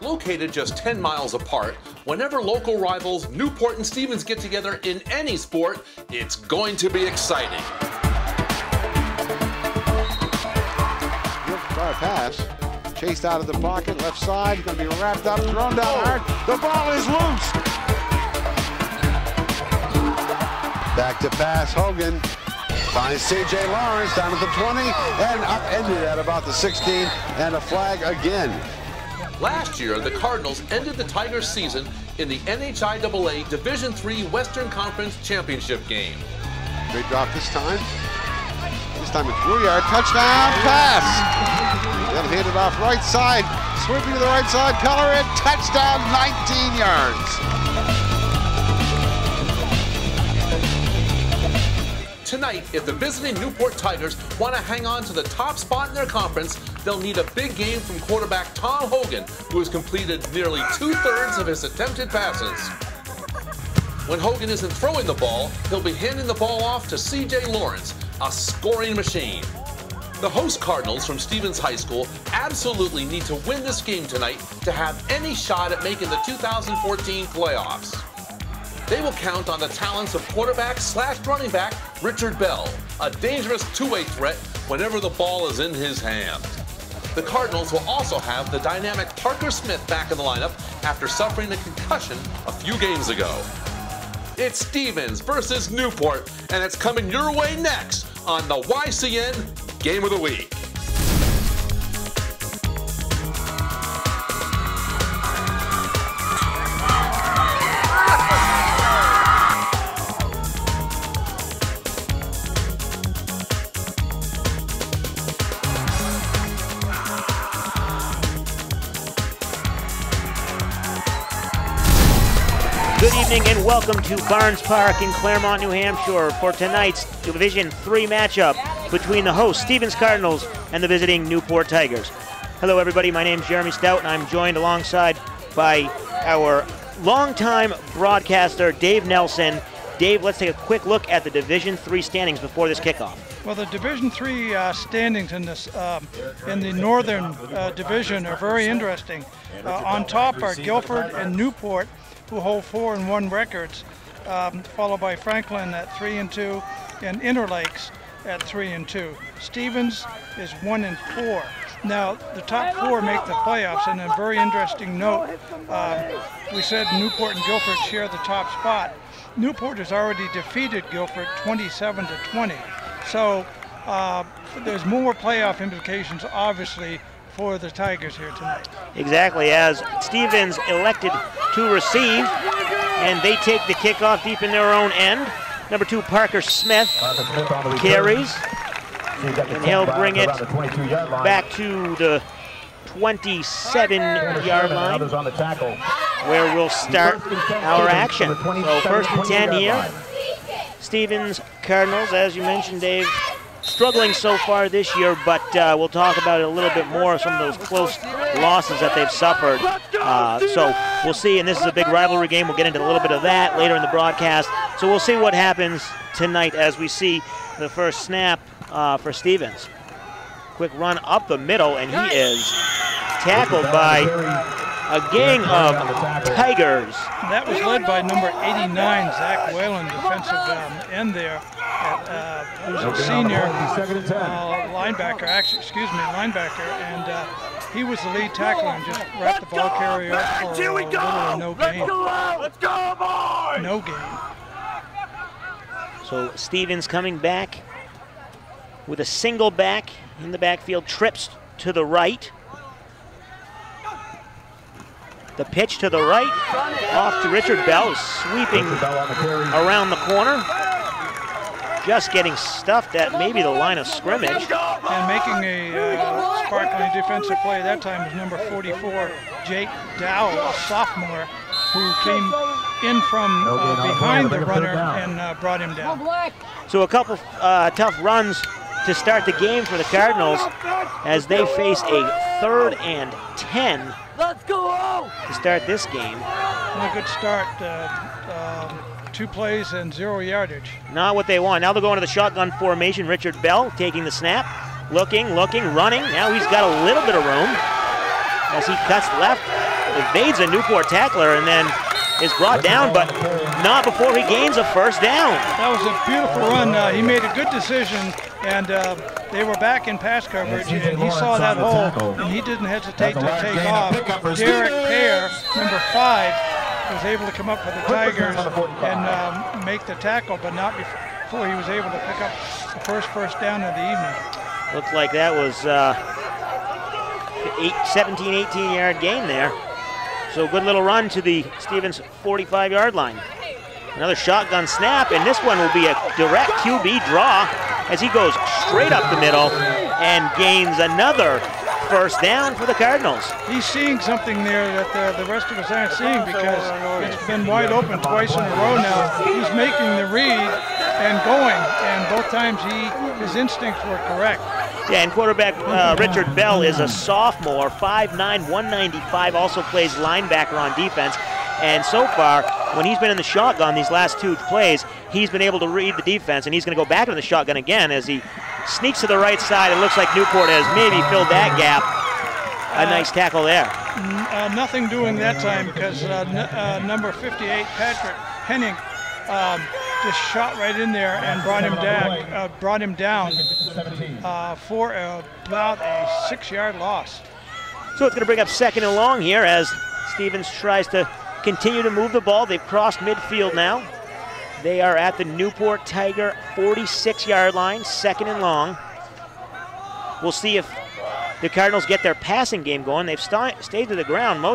Located just 10 miles apart, whenever local rivals Newport and Stevens get together in any sport, it's going to be exciting. Good pass. Chased out of the pocket, left side, going to be wrapped up, thrown down hard. The ball is loose. Back to pass, Hogan. Finds C.J. Lawrence down at the 20 and upended at about the 16, and a flag again. Last year, the Cardinals ended the Tigers' season in the NHIAA Division III Western Conference Championship game. Great drop this time. This time a 3-yard touchdown pass. Then handed off right side, sweeping to the right side, Pellerin, touchdown, 19 yards. Tonight, if the visiting Newport Tigers want to hang on to the top spot in their conference, they'll need a big game from quarterback Tom Hogan, who has completed nearly 2/3 of his attempted passes. When Hogan isn't throwing the ball, he'll be handing the ball off to C.J. Lawrence, a scoring machine. The host Cardinals from Stevens High School absolutely need to win this game tonight to have any shot at making the 2014 playoffs. They will count on the talents of quarterback/running back Richard Bell, a dangerous two-way threat whenever the ball is in his hand. The Cardinals will also have the dynamic Parker Smith back in the lineup after suffering a concussion a few games ago. It's Stevens versus Newport, and it's coming your way next on the YCN Game of the Week. Good evening and welcome to Barnes Park in Claremont, New Hampshire for tonight's Division III matchup between the host Stevens Cardinals and the visiting Newport Tigers. Hello everybody, my name is Jeremy Stout and I'm joined alongside by our longtime broadcaster Dave Nelson. Dave, let's take a quick look at the Division III standings before this kickoff. Well, the Division III standings in this in the Northern Division are very interesting. On top are Guilford and Newport, who hold 4-1 records, followed by Franklin at 3-2 and Interlakes at 3-2. Stevens is 1-4. Now, the top four make the playoffs, and a very interesting note, we said Newport and Guilford share the top spot. Newport has already defeated Guilford 27-20. So there's more playoff implications, obviously, for the Tigers here tonight. Exactly, as Stevens elected to receive, and they take the kickoff deep in their own end. Number 2, Parker Smith carries, and he'll bring it back to the 27-yard line, where we'll start our action. So 1st and 10 here. Stevens Cardinals, as you mentioned, Dave, struggling so far this year, but we'll talk about it a little bit more, some of those close losses that they've suffered. So we'll see, and this is a big rivalry game. We'll get into a little bit of that later in the broadcast. So we'll see what happens tonight as we see the first snap for Stevens. Quick run up the middle, and he is tackled by a gang of Tigers. That was led by number 89, Zach Whalen, defensive end there, who's a senior linebacker, and he was the lead tackler and just wrapped the ball carrier up for little or no gain. Let's go, boys! No gain. So Stevens coming back with a single back in the backfield, trips to the right. The pitch to the right, off to Richard Bell, sweeping around the corner. Just getting stuffed at maybe the line of scrimmage. And making a sparkling defensive play that time was number 44, Jake Dowell, a sophomore, who came in from behind the runner and brought him down. So a couple tough runs to start the game for the Cardinals as they face a 3rd and 10. Let's go! To start this game. And a good start. 2 plays and 0 yardage. Not what they want. Now they're going to the shotgun formation. Richard Bell taking the snap. Looking, running. Now he's got a little bit of room. as he cuts left, evades a Newport tackler, and then is brought down, but not before he gains a first down. That was a beautiful run. He made a good decision, and they were back in pass coverage, and he saw that hole, and he didn't hesitate to take off. Derek Pear, number 5, was able to come up for the Tigers and make the tackle, but not before he was able to pick up the first down of the evening. Looks like that was 17, 18-yard gain there. So good little run to the Stevens 45-yard line. Another shotgun snap, and this one will be a direct QB draw as he goes straight up the middle and gains another first down for the Cardinals. He's seeing something there that the rest of us aren't seeing, because it's been wide open twice in a row now. He's making the read and going, and both times his instincts were correct. Yeah, and quarterback Richard Bell is a sophomore, 5'9", 195, also plays linebacker on defense. And so far, when he's been in the shotgun these last 2 plays, he's been able to read the defense, and he's going to go back into the shotgun again as he sneaks to the right side. It looks like Newport has maybe filled that gap. A nice tackle there. Nothing doing that time, because number 58, Patrick Henning, just shot right in there and brought him down for about a 6-yard loss. So it's going to bring up 2nd and long here as Stevens tries to continue to move the ball. They've crossed midfield now. They are at the Newport Tiger 46-yard line, 2nd and long. We'll see if the Cardinals get their passing game going. They've stayed to the ground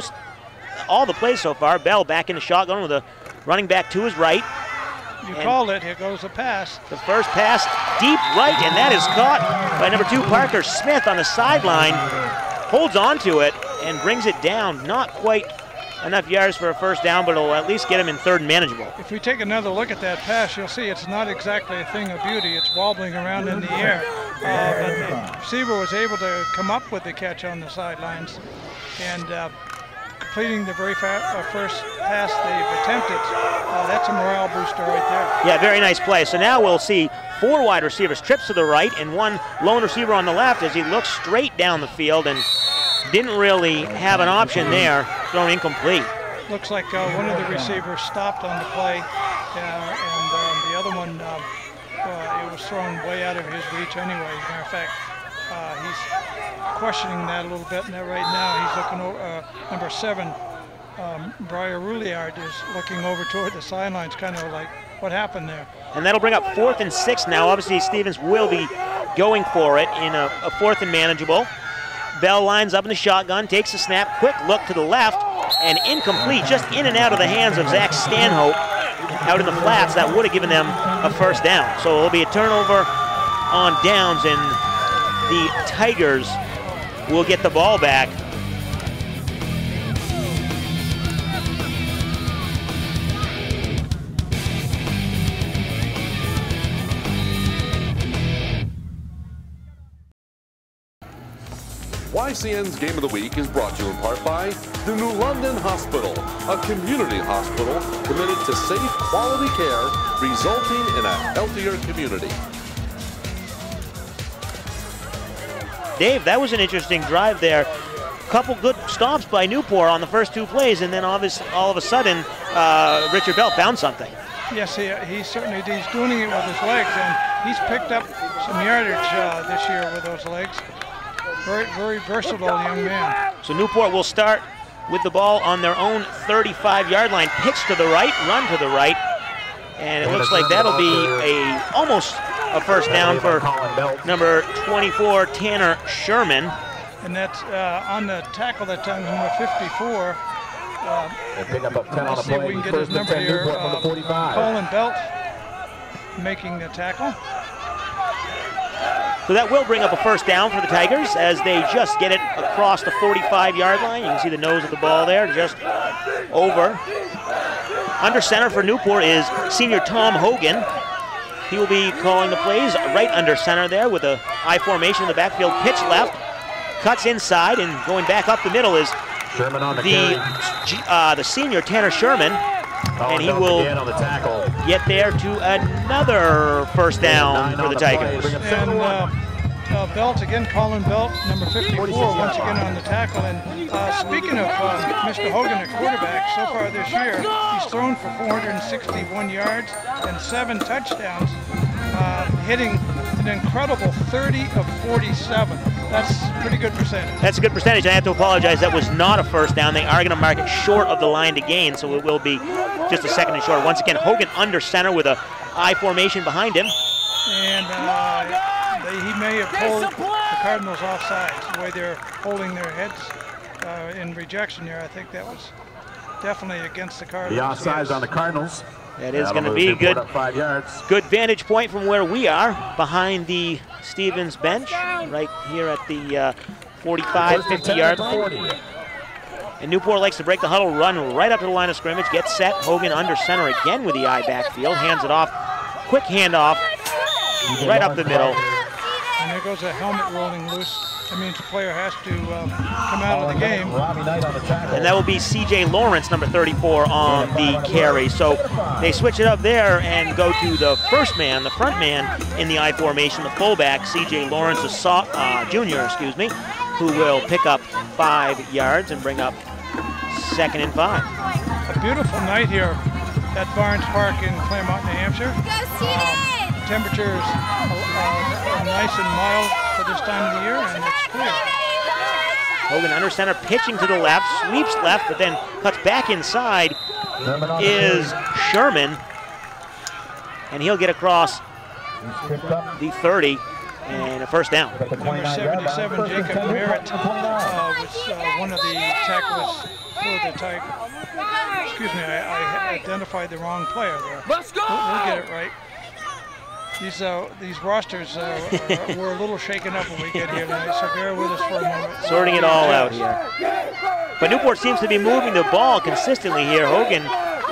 all the plays so far. Bell back in the shotgun with a running back to his right. You called it. Here goes the pass. The first pass deep right, and that is caught by number 2, Parker Smith on the sideline. Holds on to it and brings it down. Not quite enough yards for a first down, but it'll at least get him in 3rd and manageable. If we take another look at that pass, you'll see it's not exactly a thing of beauty. It's wobbling around in the air. But the receiver was able to come up with the catch on the sidelines, and completing the very first pass they've attempted. That's a morale booster right there. Yeah, very nice play. So now we'll see 4 wide receivers, trips to the right, and 1 lone receiver on the left as he looks straight down the field and didn't really have an option there, thrown incomplete. Looks like one of the receivers stopped on the play, and the other one, it was thrown way out of his reach anyway. As a matter of fact, he's questioning that a little bit right now. He's looking over, number 7, Briar Rouliard is looking over toward the sidelines, kind of like, what happened there? And that'll bring up 4th and 6 now. Obviously, Stevens will be going for it in a 4th and manageable. Bell lines up in the shotgun, takes a snap, quick look to the left, and incomplete, just in and out of the hands of Zach Stanhope out in the flats. That would have given them a first down. So it'll be a turnover on downs, and the Tigers will get the ball back. YCN's Game of the Week is brought to you in part by the New London Hospital, a community hospital committed to safe, quality care, resulting in a healthier community. Dave, that was an interesting drive there. Couple good stops by Newport on the first 2 plays, and then all of a sudden, Richard Bell found something. Yes, he's doing it with his legs, and he's picked up some yardage this year with those legs. Very, very versatile young man. So Newport will start with the ball on their own 35-yard line. Pitch to the right, run to the right, and it looks like that'll be almost a first down for number 24, Tanner Sherman. And that's on the tackle that time, number 54. Let's see if we can get his number here. Colin Belt making the tackle. So that will bring up a first down for the Tigers as they just get it across the 45-yard line. You can see the nose of the ball there, just over. Under center for Newport is senior Tom Hogan. He will be calling the plays right under center there with a I formation in the backfield. Pitch left, cuts inside, and going back up the middle is Sherman on the senior Tanner Sherman. And he will get there to another first down for the Tigers. And Belt again, Colin Belt, number 54, once again on the tackle. And speaking of Mr. Hogan at quarterback, so far this year, he's thrown for 461 yards and 7 touchdowns, hitting an incredible 30 of 47. That's a pretty good percentage. That's a good percentage. I have to apologize. That was not a first down. They are going to mark it short of the line to gain, so it will be just a second and short. Once again, Hogan under center with a I formation behind him. And he may have pulled the Cardinals offsides, the way they're holding their heads in rejection here. I think that was definitely against the Cardinals. The offsides on the Cardinals. That is going to be good. 5 yards. Good vantage point from where we are, behind the Stevens bench, right here at the 45, 50 yard line. And Newport likes to break the huddle, run right up to the line of scrimmage, get set. Hogan under center again with the I backfield, hands it off. Quick handoff, right up the middle. And there goes a helmet rolling loose. That means the player has to come out of the game. And that will be C.J. Lawrence, number 34, on the carry. So they switch it up there and go to the first man, the front man in the I formation, the fullback, C.J. Lawrence, a junior, who will pick up 5 yards and bring up 2nd and 5. A beautiful night here at Barnes Park in Claremont, New Hampshire. Temperatures are nice and mild for this time of the year, and it's clear. Hogan under center, pitching to the left, sweeps left, but then cuts back inside is Sherman, and he'll get across the 30 and a first down. Number 77, Jacob Merritt, was one of the tacklers for the Tigers. Excuse me, I identified the wrong player there. Let's go! We'll get it right. These rosters were a little shaken up when we get here tonight, so bear with us for a moment. Sorting it all out here. But Newport seems to be moving the ball consistently here. Hogan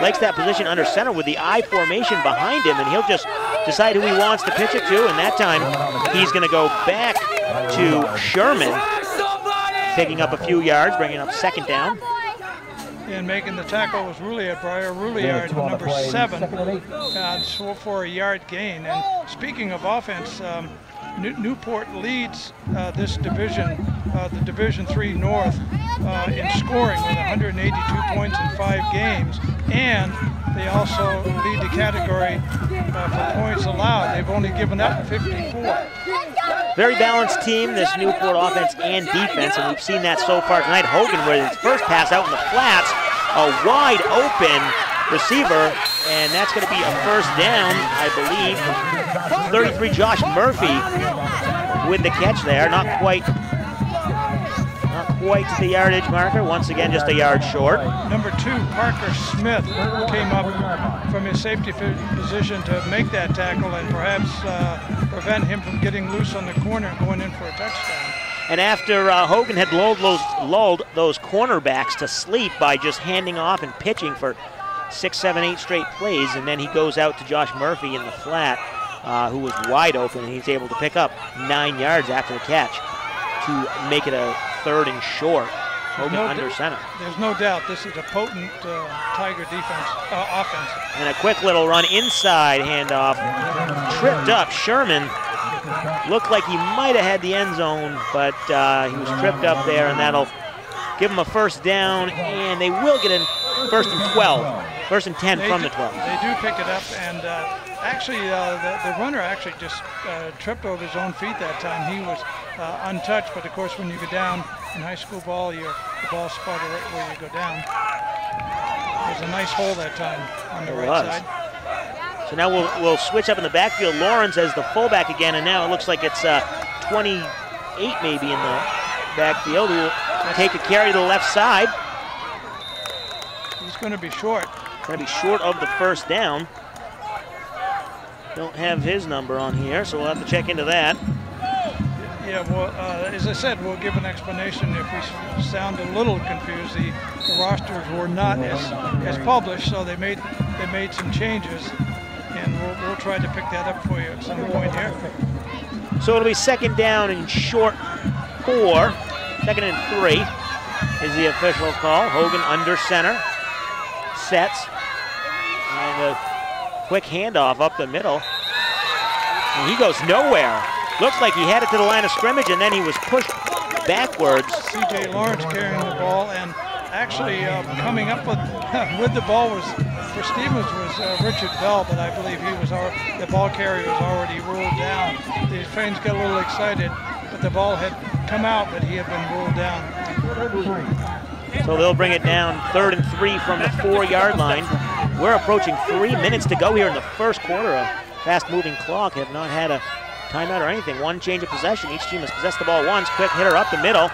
likes that position under center with the I formation behind him, and he'll just decide who he wants to pitch it to, and that time he's going to go back to Sherman, picking up a few yards, bringing up 2nd down. And making the tackle was Briar Rouliard, number 7, for a yard gain. And speaking of offense, Newport leads this division, the Division III North, in scoring with 182 points in 5 games. And they also lead the category for points allowed. They've only given up 54. Very balanced team, this Newport offense and defense, and we've seen that so far tonight. Hogan with his first pass out in the flats, a wide open receiver, and that's going to be a first down, I believe. 33, Josh Murphy with the catch there, not quite to the yardage marker. Once again, just a yard short. Number 2, Parker Smith, came up from his safety position to make that tackle and perhaps prevent him from getting loose on the corner and going in for a touchdown. And after Hogan had lulled those cornerbacks to sleep by just handing off and pitching for 6, 7, 8 straight plays, and then he goes out to Josh Murphy in the flat, who was wide open, and he's able to pick up 9 yards after the catch to make it a 3rd and short. Hogan under center. There's no doubt this is a potent Tiger offense. And a quick little run inside handoff, tripped up. Sherman looked like he might have had the end zone, but he was tripped up there, and that'll give him a first down, and they will get in 1st and 12, 1st and 10 from the 12. They do pick it up, and actually the runner actually just tripped over his own feet that time. He was untouched, but of course when you go down in high school ball, the ball spotted right where you go down. There's a nice hole that time on the right side. So now we'll switch up in the backfield. Lawrence as the fullback again, and now it looks like it's 28 maybe in the backfield. Who will take a carry to the left side. He's going to be short. Going to be short of the first down. Don't have his number on here, so we'll have to check into that. Yeah, well, as I said, we'll give an explanation if we sound a little confused. The rosters were not as published, so they made some changes, and we'll try to pick that up for you at some point here. So it'll be 2nd down and short 4, 2nd and 3 is the official call. Hogan under center, sets, and a quick handoff up the middle, and he goes nowhere. Looks like he had it to the line of scrimmage, and then he was pushed backwards. C.J. Lawrence carrying the ball, and actually coming up with with the ball was for Stevens was Richard Bell, but I believe the ball carrier was already ruled down. The fans got a little excited, but the ball had come out, but he had been ruled down. So they'll bring it down 3rd and 3 from the 4-yard line. We're approaching 3 minutes to go here in the first quarter. A fast-moving clock, have not had a timeout or anything. One change of possession. Each team has possessed the ball once. Quick hitter up the middle.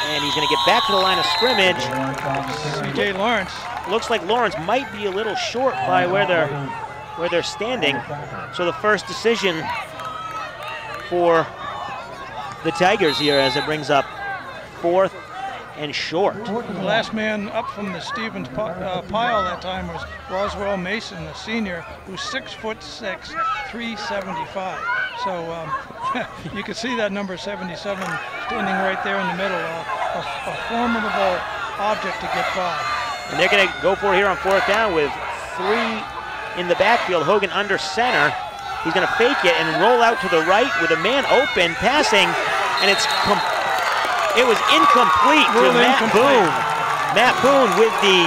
And he's going to get back to the line of scrimmage. C.J. Lawrence. Looks like Lawrence might be a little short by where they're standing. So the first decision for the Tigers here as it brings up 4th and short. The last man up from the Stevens pile that time was Roswell Mason, a senior, who's 6'6", 375. So you can see that number 77 standing right there in the middle, a formidable object to get by. And they're going to go for it here on 4th down with 3 in the backfield. Hogan under center. He's going to fake it and roll out to the right with a man open, passing, and it was incomplete to Matt Boone. Matt Boone with the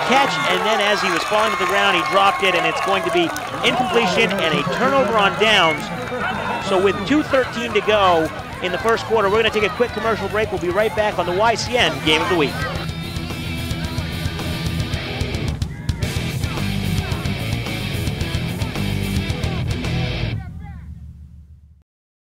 catch, and then as he was falling to the ground, he dropped it, and it's going to be incompletion and a turnover on downs. So with 2:13 to go in the first quarter, we're going to take a quick commercial break. We'll be right back on the YCN Game of the Week.